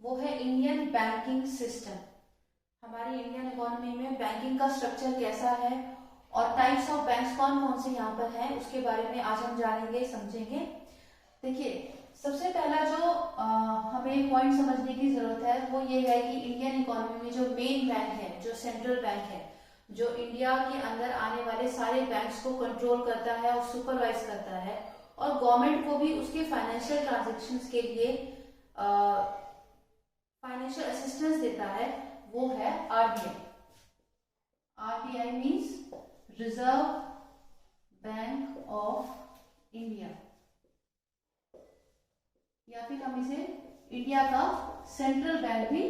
वो है Indian banking system. हमारी इंडियन इकोनॉमी में बैंकिंग का स्ट्रक्चर कैसा है और टाइप्स ऑफ बैंक्स कौन कौन से यहाँ पर हैं उसके बारे में आज हम जानेंगे, समझेंगे। देखिए, सबसे पहला जो हमें पॉइंट समझने की जरूरत है वो ये है कि इंडियन इकोनॉमी में जो मेन बैंक है, जो सेंट्रल बैंक है, जो इंडिया के अंदर आने वाले सारे बैंक्स को कंट्रोल करता है और सुपरवाइज करता है और गवर्नमेंट को भी उसके फाइनेंशियल ट्रांजैक्शंस के लिए फाइनेंशियल असिस्टेंस देता है, वो है RBI. RBI means reserve bank of India, या फिर हम इसे इंडिया का सेंट्रल बैंक भी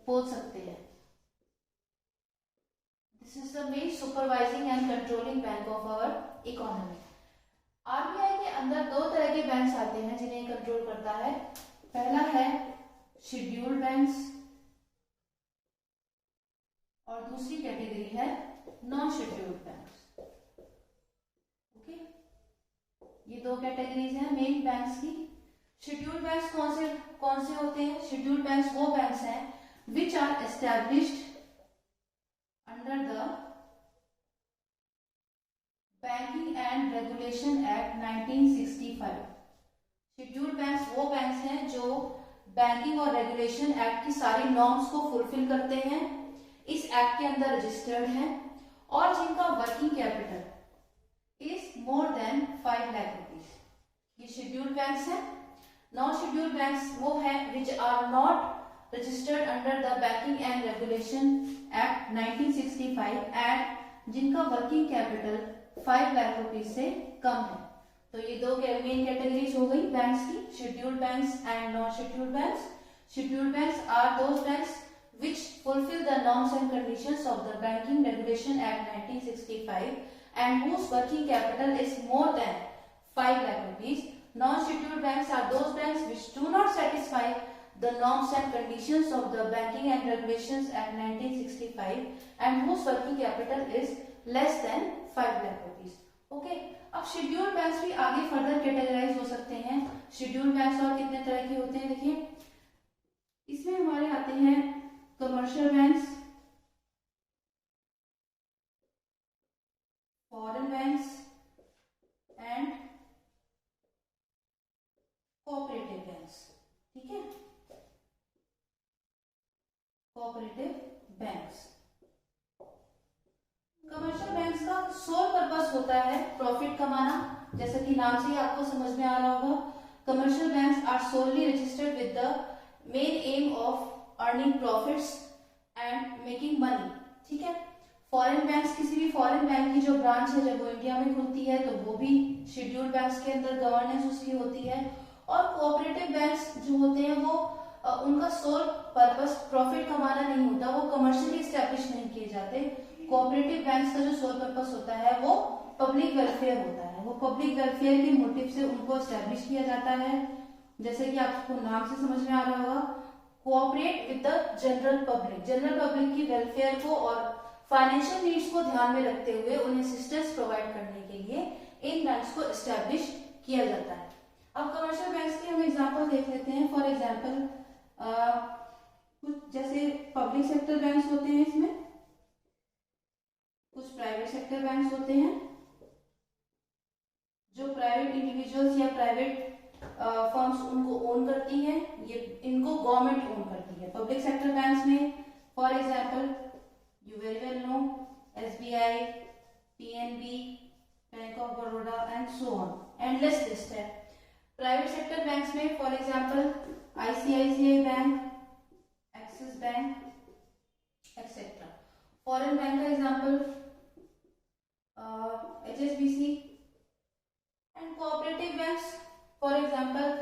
बोल सकते हैं। This is the main supervising and controlling bank of our economy. RBI के अंदर दो तरह के बैंक्स आते हैं जिन्हें कंट्रोल करता है। पहला है शेड्यूल्ड बैंक्स और दूसरी कैटेगरी है नॉन शेड्यूल्ड बैंक्स। ओके, ये दो कैटेगरीज हैं मेन बैंक्स की। शेड्यूल्ड बैंक्स कौन से होते हैं? शेड्यूल्ड बैंक्स वो बैंक्स हैं which are established under the banking and regulation act 1965। Scheduled banks वो बैंक्स हैं जो बैंकिंग और रेगुलेशन एक्ट की सारी नॉर्म्स को फुलफिल करते हैं, इस एक्ट के अंदर रजिस्टर्ड हैं और जिनका working capital is more than 5 lakh rupees. ये शेड्यूल्ड बैंक्स हैं। नॉन शेड्यूल्ड बैंक्स वो हैं which are not registered under the banking and regulation act 1965 and जिनका वर्किंग कैपिटल 5 लाख रुपीज से कम है। तो ये दो मेन कैटेगरीज हो गई बैंक्स की, scheduled banks and non scheduled banks. Scheduled banks are those banks which fulfill the norms and conditions of the Banking Regulation Act 1965 and whose working capital is more than 5 lakh rupees. Non-scheduled banks are those banks which do not satisfy the norms and conditions of the Banking and Regulations Act 1965 and whose working capital is less than 5 lakh rupees. Okay, अब scheduled banks भी आगे further categorise हो सकते हैं। Scheduled banks और कितने तरह के होते हैं? देखिए, इसमें हमारे आते हैं commercial banks, foreign banks and cooperative banks. ठीक है, कोऑपरेटिव बैंक्स। कमर्शियल बैंक्स का सोल पर्पस होता है प्रॉफिट कमाना, जैसा कि नाम से ही आपको समझ में आ रहा होगा। Commercial banks are solely registered with the main aim of earning profits and making money. ठीक है, फॉरेन बैंक्स, किसी भी फॉरेन बैंक की जो ब्रांच है जब वो इंडिया में खुलती है तो वो भी शेड्यूल्ड बैंक्स के अंदर गवर्नेंस उसकी होती है। और कोऑपरेटिव बैंक्स जो होते हैं वो उनका सोल पर्पस प्रॉफिट कमाना नहीं होता, वो कमर्शियली एस्टेब्लिश नहीं किए जाते। कोऑपरेटिव बैंक्स का जो सोल पर्पस होता है वो पब्लिक वेलफेयर होता है, वो पब्लिक वेलफेयर के मोटिव से उनको एस्टेब्लिश किया जाता है। जैसे कि आपको नाम से समझ में आ रहा होगा, cooperate with the general public, general public की वेलफेयर को और फाइनेंशियल नीड्स को ध्यान में रखते हुए उन्हें असिस्टेंस प्रोवाइड करने के लिए इन बैंक्स को एस्टेब्लिश किया जाता है। अब कमर्शियल बैंक्स के हम एग्जांपल देख लेते हैं। फॉर एग्जांपल कुछ जैसे पब्लिक सेक्टर बैंक्स होते हैं, इसमें कुछ प्राइवेट सेक्टर बैंक्स होते हैं जो प्राइवेट इंडिविजुअल्स या प्राइवेट फर्म्स उनको ओन करती हैं, ये इनको गवर्नमेंट ओन करती है। पब्लिक सेक्टर बैंक्स में for example you very well know SBI, PNB, bank of Baroda and so on, endless list है। प्राइवेट सेक्टर बैंक्स में for example ICICI bank, Axis bank etcetera. Foreign bank का example HSBC and cooperative banks for example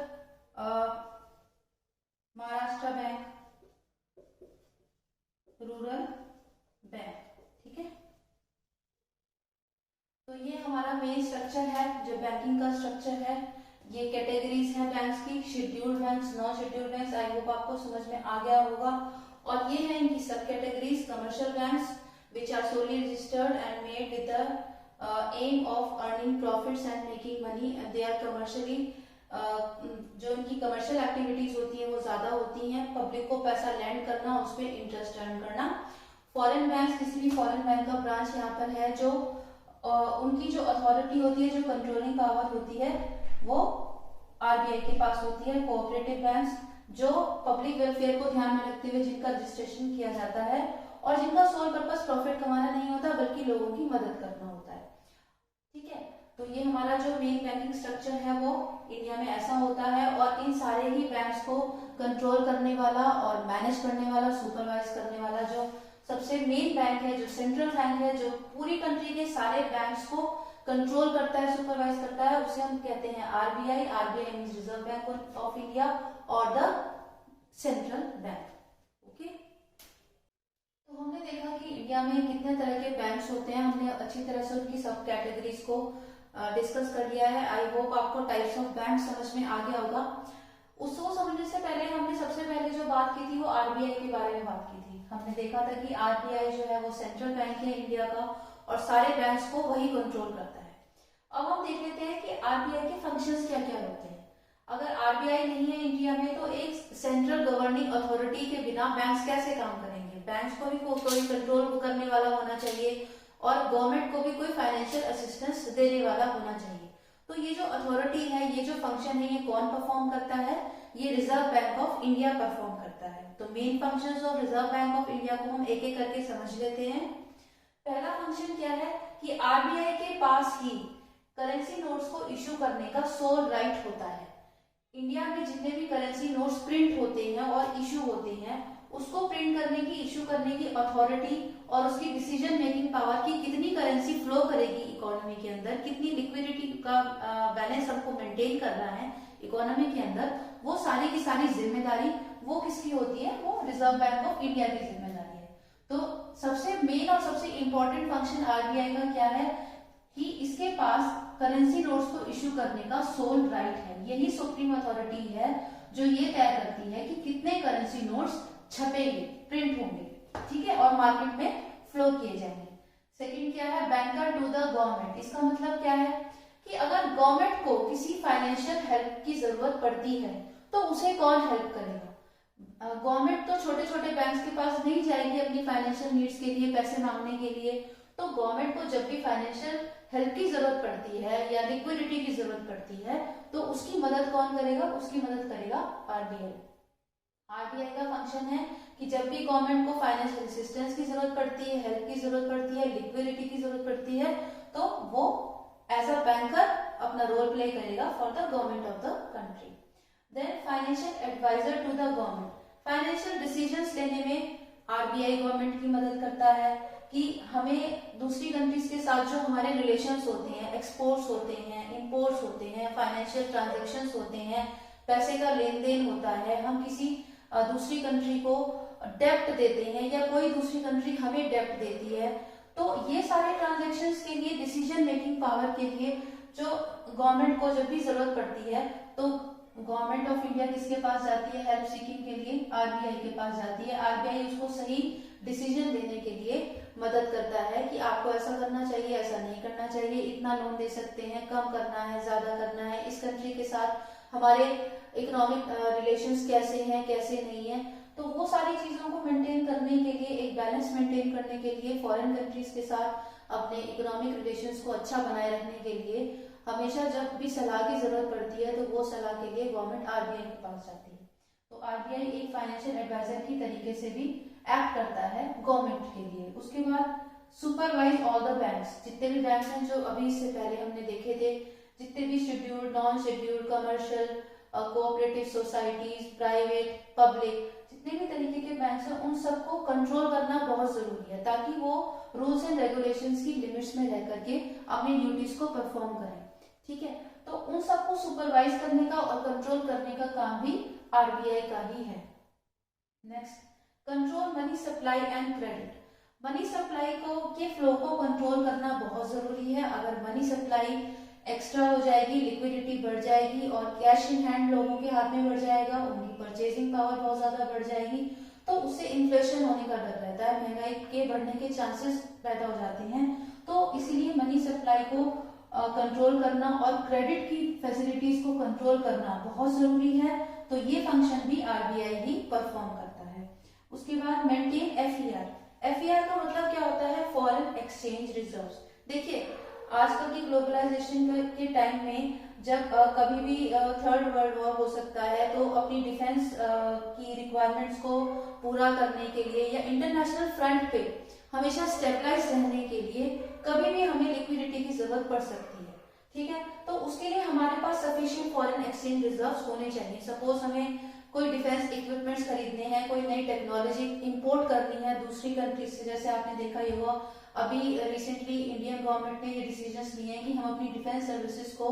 Maharashtra bank, rural bank. ठीक है, तो ये हमारा main structure है जो बैंकिंग का स्ट्रक्चर है। ये कैटेगरीज हैं बैंक्स की, scheduled banks, non scheduled banks. I hope आपको समझ में आ गया होगा। और ये है इनकी सब categories. Commercial banks which are solely registered and made with the aim of earning profits and making money, and they are commercially जो इनकी कमर्शियल एक्टिविटीज होती है वो ज्यादा होती हैं, पब्लिक को पैसा लैंड करना, उस पर इंटरेस्ट अर्न करना। फॉरेन बैंक, किसी भी फॉरेन बैंक का ब्रांच यहाँ पर है, जो उनकी जो अथॉरिटी होती है, जो कंट्रोलिंग पावर होती है, वो आरबीआई के पास होती है। कोऑपरेटिव बैंक्स, जो पब्लिक वेलफेयर को ध्यान में रखते हुए जिनका रजिस्ट्रेशन किया जाता है और जिनका सोल पर्पस प्रॉफिट कमाना नहीं होता बल्कि लोगों की मदद करना होता है। ठीक है, तो ये हमारा जो मेन बैंकिंग स्ट्रक्चर है वो इंडिया में ऐसा होता है, और इन सारे ही बैंक्स को कंट्रोल करने वाला और मैनेज करने वाला, सुपरवाइज करने वाला जो सबसे मेन बैंक है, जो सेंट्रल बैंक है, जो पूरी कंट्री के सारे बैंक्स को कंट्रोल करता है, सुपरवाइज करता है, उसे हम कहते हैं RBI. RBI means reserve bank of India और द सेंट्रल बैंक। ओके, तो हमने देखा कि इंडिया में कितने तरह के बैंक्स होते हैं, हमने अच्छी तरह से उनकी सब कैटेगरीज को डिस्कस कर लिया है। आई होप आपको टाइप्स ऑफ बैंक समझ में आ गया होगा। उसको समझने से पहले हमने सबसे पहले जो बात की थी वो आरबीआई के बारे में बात की थी। हमने देखा था कि आरबीआई जो है वो सेंट्रल बैंक है इंडिया का और सारे बैंक्स को वही कंट्रोल करता है। अब हम देख लेते हैं कि आरबीआई के फंक्शंस क्या क्या होते हैं। अगर आरबीआई नहीं है इंडिया में तो एक सेंट्रल गवर्निंग अथॉरिटी के बिना बैंक्स कैसे काम करेंगे। बैंक्स को भी कोई कंट्रोल करने वाला होना चाहिए और गवर्नमेंट को भी कोई फाइनेंशियल असिस्टेंस देने वाला होना चाहिए। तो ये जो अथॉरिटी है, ये जो फंक्शन है, ये कौन परफॉर्म करता है? ये reserve bank of India perform करता है। तो main functions of reserve bank of India को हम एक एक करके समझ लेते हैं। पहला फंक्शन क्या है कि आरबीआई के पास ही करेंसी नोट्स को इश्यू करने का सोल राइट होता है। इंडिया में जितने भी करेंसी नोट्स प्रिंट होते हैं और इश्यू होते हैं, उसको प्रिंट करने की, इश्यू करने की अथॉरिटी और उसकी डिसीजन मेकिंग पावर की कितनी करेंसी फ्लो करेगी इकोनॉमी के अंदर, कितनी लिक्विडिटी का बैलेंस हमको मेंटेन करना है इकोनॉमी के अंदर, वो सारी की सारी जिम्मेदारी वो किसकी होती है? वो रिजर्व बैंक ऑफ इंडिया की जिम्मेदारी है। तो सबसे मेन और सबसे इंपॉर्टेंट फंक्शन आरबीआई का क्या है कि इसके पास करेंसी नोट्स को इश्यू करने का सोल राइट है। यही सुप्रीम अथॉरिटी है जो ये तय करती है कि कितने करेंसी नोट्स छपेंगे, प्रिंट होंगे, ठीक है, और मार्केट में फ्लो किए जाएंगे। सेकंड क्या है? Banker to the government. इसका मतलब क्या है कि अगर गवर्नमेंट को किसी फाइनेंशियल हेल्प की जरूरत पड़ती है तो उसे कौन हेल्प करेगा? गवर्नमेंट तो छोटे छोटे बैंक्स के पास नहीं जाएगी अपनी फाइनेंशियल नीड्स के लिए पैसे मांगने के लिए। तो गवर्नमेंट को जब भी फाइनेंशियल हेल्प की जरूरत पड़ती है या लिक्विडिटी की जरूरत पड़ती है तो उसकी मदद कौन करेगा? उसकी मदद करेगा आरबीआई। आरबीआई का फंक्शन है कि जब भी गवर्नमेंट को फाइनेंशियल असिस्टेंस की जरूरत पड़ती है, हेल्प की जरूरत पड़ती है, लिक्विडिटी की जरूरत पड़ती है, तो वो एज अ बैंकर अपना रोल प्ले करेगा for the government of the country. Then financial adviser to the government. Financial decisions लेने में आरबीआई गवर्नमेंट की मदद करता है कि हमें दूसरी कंट्रीज के साथ जो हमारे रिलेशंस होते हैं, एक्सपोर्ट्स होते हैं, इंपोर्ट्स होते हैं, फाइनेंशियल ट्रांजैक्शंस होते हैं, पैसे का लेन देन होता है, हम किसी दूसरी कंट्री को डेप्ट देते हैं या कोई दूसरी कंट्री हमें डेप्ट देती है, तो ये सारे ट्रांजैक्शंस के लिए, डिसीजन मेकिंग पावर के लिए जो गवर्नमेंट को जब भी जरूरत पड़ती है तो गवर्नमेंट ऑफ इंडिया किसके पास जाती है? हेल्प सीकिंग के लिए आरबीआई के पास जाती है। आरबीआई उसको सही डिसीजन देने के लिए मदद करता है कि आपको ऐसा करना चाहिए, ऐसा नहीं करना चाहिए, इतना लोन दे सकते हैं, कम करना है, ज्यादा करना है, इस कंट्री के साथ हमारे इकोनॉमिक रिलेशंस कैसे हैं, कैसे नहीं है। तो वो सारी चीजों को मेंटेन करने के लिए, एक बैलेंस मेंटेन करने के लिए, फॉरेन कंट्रीज के साथ अपने इकोनॉमिक रिलेशंस को अच्छा बनाए रखने के लिए हमेशा जब भी सलाह की जरूरत पड़ती है तो वो सलाह के लिए गवर्नमेंट आरबीआई के पास जाती है। तो आरबीआई एक फाइनेंशियल एडवाइजर की तरीके से भी एक्ट करता है गवर्नमेंट के लिए। उसके बाद सुपरवाइज ऑल द बैंक्स। जितने भी बैंक्स हैं जो अभी इससे पहले हमने देखे थे, जितने भी scheduled, non scheduled, commercial, cooperative societies, private, public, जितने भी तरीके के बैंक्स हैं उन सबको कंट्रोल करना बहुत जरूरी है ताकि वो रूल्स एंड रेगुलेशंस की लिमिट्स में रह करके अपनी ड्यूटीज को परफॉर्म करें। ठीक है, तो उन सबको सुपरवाइज करने का और कंट्रोल करने का काम भी आरबीआई का ही है। Next, control money supply and credit. Money supply को के फ्लो को कंट्रोल करना बहुत जरूरी है। अगर मनी सप्लाई एक्स्ट्रा हो जाएगी, लिक्विडिटी बढ़ जाएगी और कैश इन हैंड लोगों के हाथ में बढ़ जाएगा, उनकी परचेजिंग पावर बहुत ज्यादा बढ़ जाएगी, तो उससे इन्फ्लेशन होने का डर रहता है, महंगाई के बढ़ने के चांसेस पैदा हो जाते हैं। तो इसीलिए मनी सप्लाई को कंट्रोल करना और क्रेडिट की फैसिलिटीज को कंट्रोल करना बहुत जरूरी है। तो ये फंक्शन भी आरबीआई ही परफॉर्म करता है। उसके बाद मेंटेन एफईआर। एफईआर का मतलब क्या होता है? Foreign exchange reserves. देखिए आजकल की ग्लोबलाइजेशन के टाइम में जब कभी भी थर्ड वर्ल्ड वॉर हो सकता है, तो अपनी डिफेंस की रिक्वायरमेंट्स को पूरा करने के लिए या इंटरनेशनल फ्रंट पे हमेशा स्टेबलाइज रहने के लिए कभी भी हमें लिक्विडिटी की जरूरत पड़ सकती है। ठीक है, तो उसके लिए हमारे पास सफिशिएंट फॉरेन एक्सचेंज रिजर्व्स होने चाहिए। सपोज हमें कोई डिफेंस इक्विपमेंट्स खरीदने हैं, कोई नई टेक्नोलॉजी इंपोर्ट करनी है दूसरी कंट्री से, जैसे आपने देखा ही होगा अभी रिसेंटली इंडियन गवर्नमेंट ने ये डिसीजंस लिए हैं कि हम अपनी डिफेंस सर्विसेज को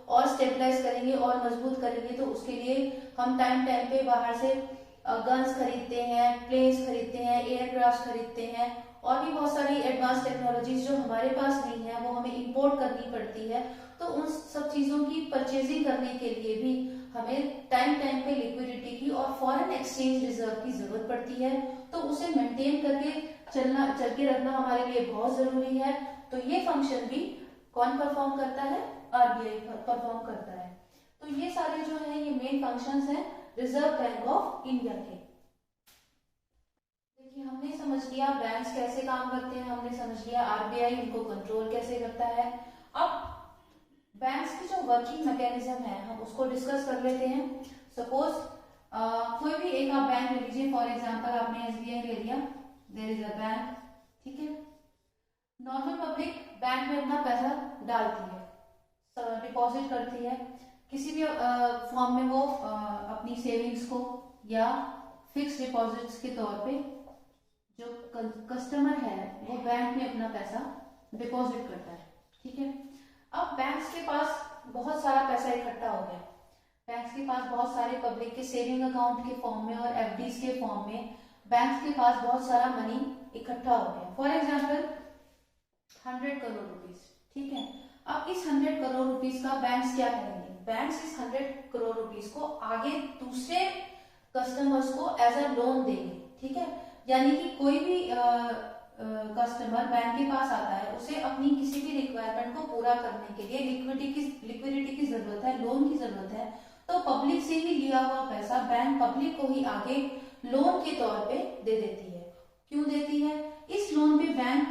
और स्टेबलाइज करेंगे और मजबूत करेंगे। तो उसके लिए हम टाइम टाइम पे बाहर से गन्स खरीदते हैं, प्लेन्स खरीदते हैं, एयरक्राफ्ट खरीदते हैं और भी बहुत सारी एडवांस टेक्नोलॉजीज जो हमारे पास नहीं है वो हमें इंपोर्ट करनी पड़ती है। तो उन सब चीजों की परचेजिंग करने के लिए भी हमें टाइम टाइम पे लिक्विडिटी की और फॉरेन एक्सचेंज रिजर्व की जरूरत पड़ती है। तो उसे मेंटेन करके चल के रखना हमारे लिए बहुत जरूरी है। तो ये फंक्शन भी कौन परफॉर्म करता है? आरबीआई परफॉर्म करता है। तो ये सारे जो है ये मेन फंक्शंस हैं रिजर्व बैंक ऑफ इंडिया के। देखिए हमने समझ लिया बैंक्स कैसे काम करते हैं, हमने समझ लिया आरबीआई इनको कंट्रोल कैसे करता है। अब बैंक्स की जो वर्किंग मैकेनिज्म है हम उसको डिस्कस कर लेते हैं। सपोज कोई भी एक आप बैंक ले लीजिए, फॉर एग्जांपल आपने एसबीआई ले लिया, देयर इज अ बैंक। ठीक है, नॉर्मल पब्लिक बैंक में अपना पैसा डालती है, डिपॉजिट करती है, किसी भी फॉर्म में वो अपनी सेविंग्स को या फिक्स डिपॉजिट्स के तौर पे जो कस्टमर है वो बैंक में अपना पैसा डिपॉजिट करता है। ठीक है, अब बैंक्स के पास बहुत सारा पैसा इकट्ठा हो गया, बैंक्स के पास बहुत सारे पब्लिक के सेविंग अकाउंट के फॉर्म में और एफडीज के फॉर्म में बैंक्स के पास बहुत सारा मनी इकट्ठा हो गया। For example 100 crore rupees. ठीक है, अब इस 100 करोड़ रुपीस का बैंक्स क्या करेंगे? बैंक्स इस 100 करोड़ रुपीस को आगे दूसरे कस्टमर्स को एज अ लोन देंगे। ठीक है, यानी कि कोई भी कस्टमर बैंक के पास आता है, उसे अपनी किसी भी रिक्वायरमेंट को पूरा करने के लिए लिक्विडिटी की जरूरत है, लोन की जरूरत है, तो पब्लिक से ही लिया हुआ पैसा बैंक पब्लिक को ही आगे लोन के तौर पे दे देती है। क्यों देती है? इस लोन पे बैंक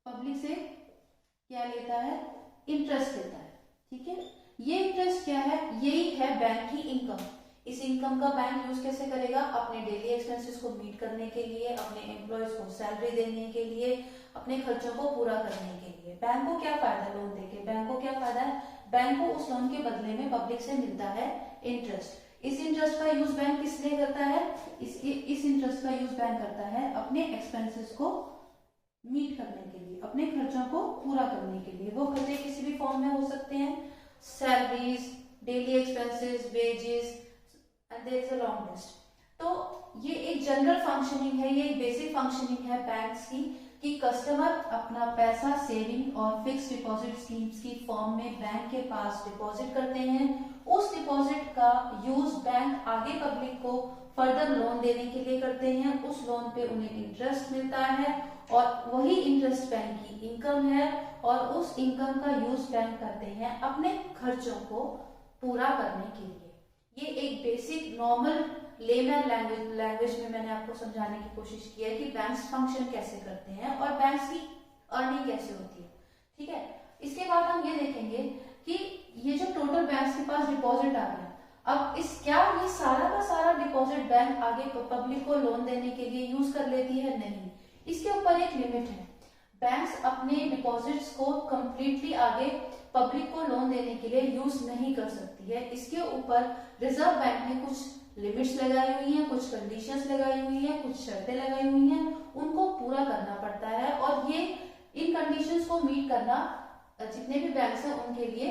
पब्लिक से क्या लेता है? इंटरेस्ट लेता है। ठीक है, ये इंटरेस्ट क्या है? यही है बैंक की इनकम। इस इनकम का बैंक यूज कैसे करेगा? अपने डेली एक्सपेंसेस को मीट करने के लिए, अपने एम्प्लॉयज को सैलरी देने के लिए, अपने खर्चों को पूरा करने के लिए। बैंक को क्या फायदा लोन देके? बैंक को क्या फायदा है? बैंक को उस लोन के बदले में पब्लिक से मिलता है इंटरेस्ट। इस इंटरेस्ट का यूज बैंक किस लिए करता है? इस इंटरेस्ट का यूज बैंक करता है अपने एक्सपेंसेस को मीट करने के लिए, अपने खर्चों को पूरा करने के लिए। वो खर्चे किसी भी फॉर्म में हो सकते हैं, salaries, daily expenses, wages and there is a long list. तो ये एक जनरल फंक्शनिंग है, ये एक बेसिक फंक्शनिंग है बैंक्स की कि कस्टमर अपना पैसा सेविंग और फिक्स डिपॉजिट स्कीम्स की फॉर्म में बैंक के पास डिपॉजिट करते हैं। उस डिपॉजिट का यूज बैंक आगे पब्लिक को फर्दर लोन देने के लिए करते हैं। उस लोन पे उन्हें इंटरेस्ट मिलता है और वही इंटरेस्ट बैंक की इनकम है और उस इनकम का यूज बैंक करते हैं अपने खर्चों को पूरा करने के लिए। ये एक बेसिक नॉर्मल लेमैन लैंग्वेज में मैंने आपको समझाने की कोशिश की है कि बैंक्स फंक्शन कैसे करते हैं और बैंक्स की अर्निंग कैसे होती है। ठीक है, इसके बाद हम ये देखेंगे कि ये जो टोटल बैंक्स के पास डिपॉजिट आ गया, अब ये सारा का सारा डिपॉजिट बैंक आगे पब्लिक को लोन देने के लिए यूज कर लेती है? नहीं, इसके ऊपर एक लिमिट है। बैंक्स अपने डिपॉजिट्स को कंप्लीटली आगे पब्लिक को लोन देने के लिए यूज नहीं कर सकती है। इसके ऊपर रिजर्व बैंक ने कुछ लिमिट्स लगाई हुई हैं, कुछ कंडीशंस लगाई हुई हैं, कुछ शर्तें लगाई हुई हैं, उनको पूरा करना पड़ता है और ये इन कंडीशंस को मीट करना जितने भी बैंक्स हैं उनके लिए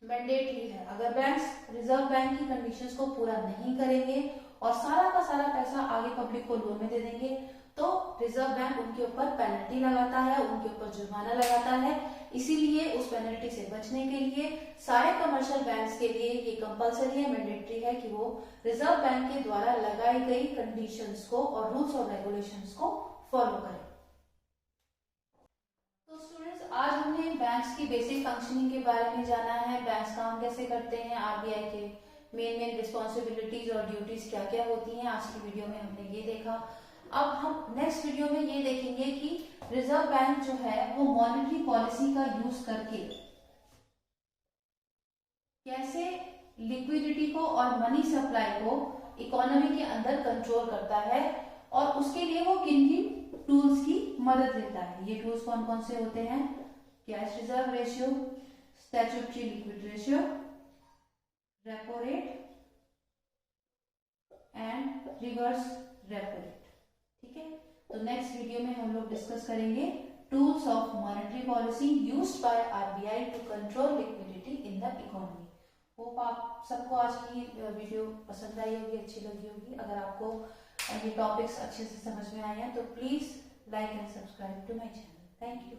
मैंडेटरी है। अगर बैंक्स रिजर्व बैंक की कंडीशंस को पूरा नहीं करेंगे और सारा का सारा पैसा आगे पब्लिक को लोन में दे देंगे तो रिजर्व बैंक उनके ऊपर पेनल्टी लगाता है, उनके ऊपर जुर्माना लगाता है। इसीलिए उस पेनल्टी से बचने के लिए सारे कमर्शियल बैंक्स के लिए ये कंपलसरी है, मैंडेटरी है कि वो रिजर्व बैंक के द्वारा लगाई गई कंडीशंस को और रूल्स और रेगुलेशंस को फॉलो करें। तो स्टूडेंट्स आज हमने बैंक्स की बेसिक फंक्शनिंग के बारे में जाना है, बैंक्स काम कैसे करते हैं, आरबीआई के मेन रिस्पॉन्सिबिलिटीज और ड्यूटीज क्या क्या होती हैं। आज की वीडियो में हमने ये देखा। अब हम नेक्स्ट वीडियो में ये देखेंगे कि रिजर्व बैंक जो है वो मॉनेटरी पॉलिसी का यूज करके कैसे लिक्विडिटी को और मनी सप्लाई को इकोनॉमी के अंदर कंट्रोल करता है और उसके लिए वो किन किन टूल्स की मदद लेता है। ये टूल्स कौन कौन से होते हैं? Cash reserve ratio, statutory liquid ratio, repo rate and reverse repo rate. ठीक है, तो नेक्स्ट वीडियो में हम लोग डिस्कस करेंगे tools of monetary policy used by RBI to control liquidity in the economy. Hope आप सबको आज की वीडियो पसंद आई होगी, अच्छी लगी होगी। अगर आपको ये टॉपिक्स अच्छे से समझ में आए हैं तो please like and subscribe to my channel. Thank you.